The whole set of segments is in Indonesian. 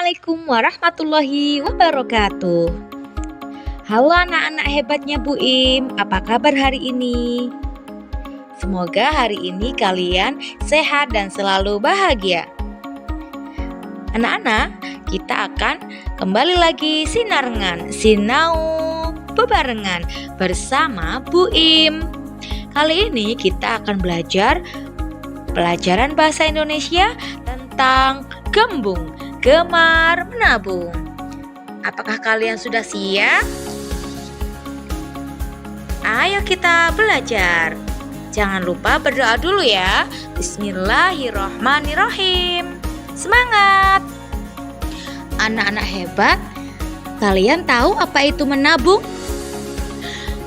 Assalamualaikum warahmatullahi wabarakatuh. Halo anak-anak hebatnya Bu Im, apa kabar hari ini? Semoga hari ini kalian sehat dan selalu bahagia. Anak-anak, kita akan kembali lagi sinarengan, sinau bebarengan bersama Bu Im. Kali ini kita akan belajar pelajaran bahasa Indonesia tentang gembung, gemar menabung. Apakah kalian sudah siap? Ayo kita belajar. Jangan lupa berdoa dulu ya. Bismillahirrohmanirrohim. Semangat! Anak-anak hebat, kalian tahu apa itu menabung?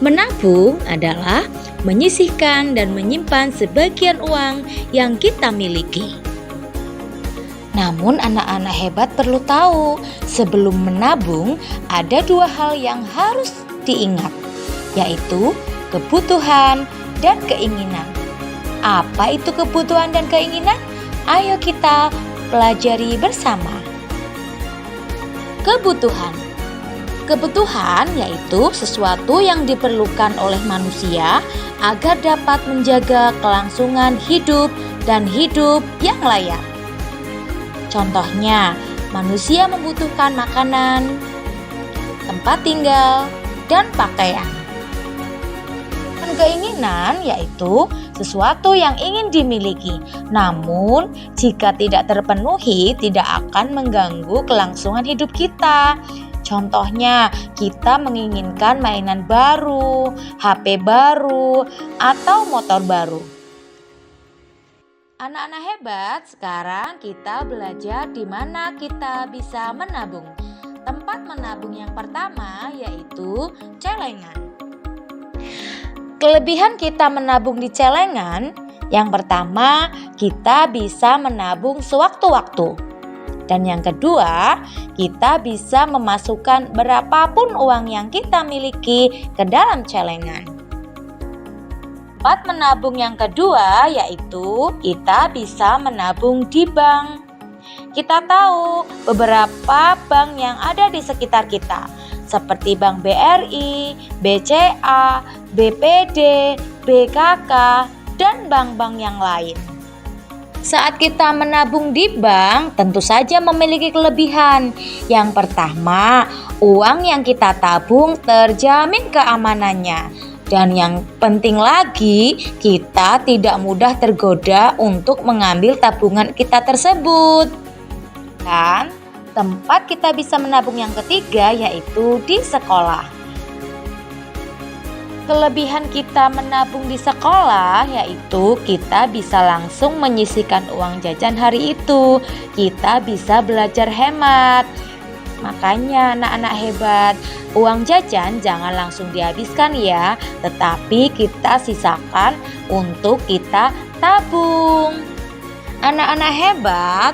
Menabung adalah menyisihkan dan menyimpan sebagian uang yang kita miliki. Namun anak-anak hebat perlu tahu, sebelum menabung ada dua hal yang harus diingat, yaitu kebutuhan dan keinginan. Apa itu kebutuhan dan keinginan? Ayo kita pelajari bersama. Kebutuhan. Kebutuhan yaitu sesuatu yang diperlukan oleh manusia agar dapat menjaga kelangsungan hidup dan hidup yang layak. Contohnya, manusia membutuhkan makanan, tempat tinggal, dan pakaian. Dan keinginan yaitu sesuatu yang ingin dimiliki, namun jika tidak terpenuhi tidak akan mengganggu kelangsungan hidup kita. Contohnya, kita menginginkan mainan baru, HP baru, atau motor baru. Anak-anak hebat, sekarang kita belajar di mana kita bisa menabung. Tempat menabung yang pertama yaitu celengan. Kelebihan kita menabung di celengan, yang pertama kita bisa menabung sewaktu-waktu. Dan yang kedua, kita bisa memasukkan berapapun uang yang kita miliki ke dalam celengan. Tempat menabung yang kedua yaitu kita bisa menabung di bank. Kita tahu beberapa bank yang ada di sekitar kita, seperti Bank BRI, BCA, BPD, BKK, dan bank-bank yang lain. Saat kita menabung di bank, tentu saja memiliki kelebihan. Yang pertama, uang yang kita tabung terjamin keamanannya. Dan yang penting lagi, kita tidak mudah tergoda untuk mengambil tabungan kita tersebut. Dan tempat kita bisa menabung yang ketiga yaitu di sekolah. Kelebihan kita menabung di sekolah yaitu kita bisa langsung menyisihkan uang jajan hari itu. Kita bisa belajar hemat. Makanya anak-anak hebat, uang jajan jangan langsung dihabiskan ya, tetapi kita sisakan untuk kita tabung. Anak-anak hebat,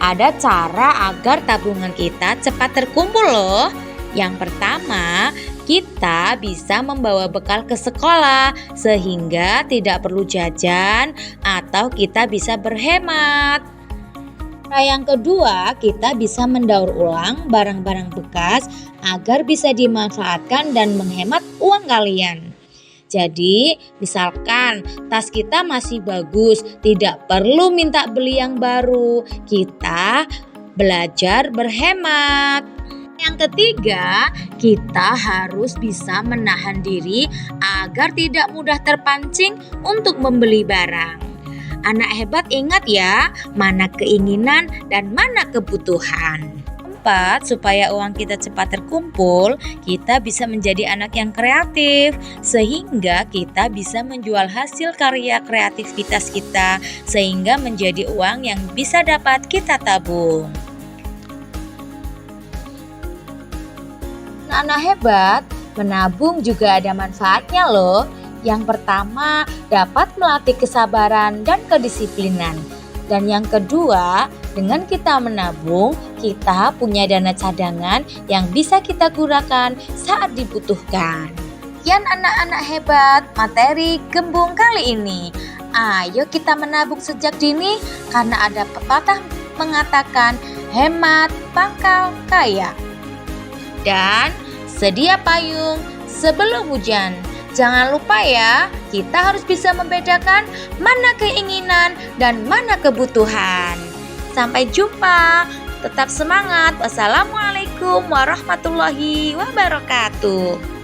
ada cara agar tabungan kita cepat terkumpul loh. Yang pertama, kita bisa membawa bekal ke sekolah sehingga tidak perlu jajan atau kita bisa berhemat. Nah, yang kedua, kita bisa mendaur ulang barang-barang bekas agar bisa dimanfaatkan dan menghemat uang kalian. Jadi, misalkan tas kita masih bagus, tidak perlu minta beli yang baru. Kita belajar berhemat. Yang ketiga, kita harus bisa menahan diri agar tidak mudah terpancing untuk membeli barang. Anak hebat ingat ya, mana keinginan dan mana kebutuhan. Keempat, supaya uang kita cepat terkumpul, kita bisa menjadi anak yang kreatif, sehingga kita bisa menjual hasil karya kreativitas kita, sehingga menjadi uang yang bisa dapat kita tabung. Anak hebat, menabung juga ada manfaatnya loh. Yang pertama, dapat melatih kesabaran dan kedisiplinan. Dan yang kedua, dengan kita menabung, kita punya dana cadangan yang bisa kita gunakan saat dibutuhkan. Sekian anak-anak hebat, materi gembung kali ini. Ayo kita menabung sejak dini karena ada pepatah mengatakan hemat pangkal kaya. Dan sedia payung sebelum hujan. Jangan lupa ya, kita harus bisa membedakan mana keinginan dan mana kebutuhan. Sampai jumpa, tetap semangat. Wassalamualaikum warahmatullahi wabarakatuh.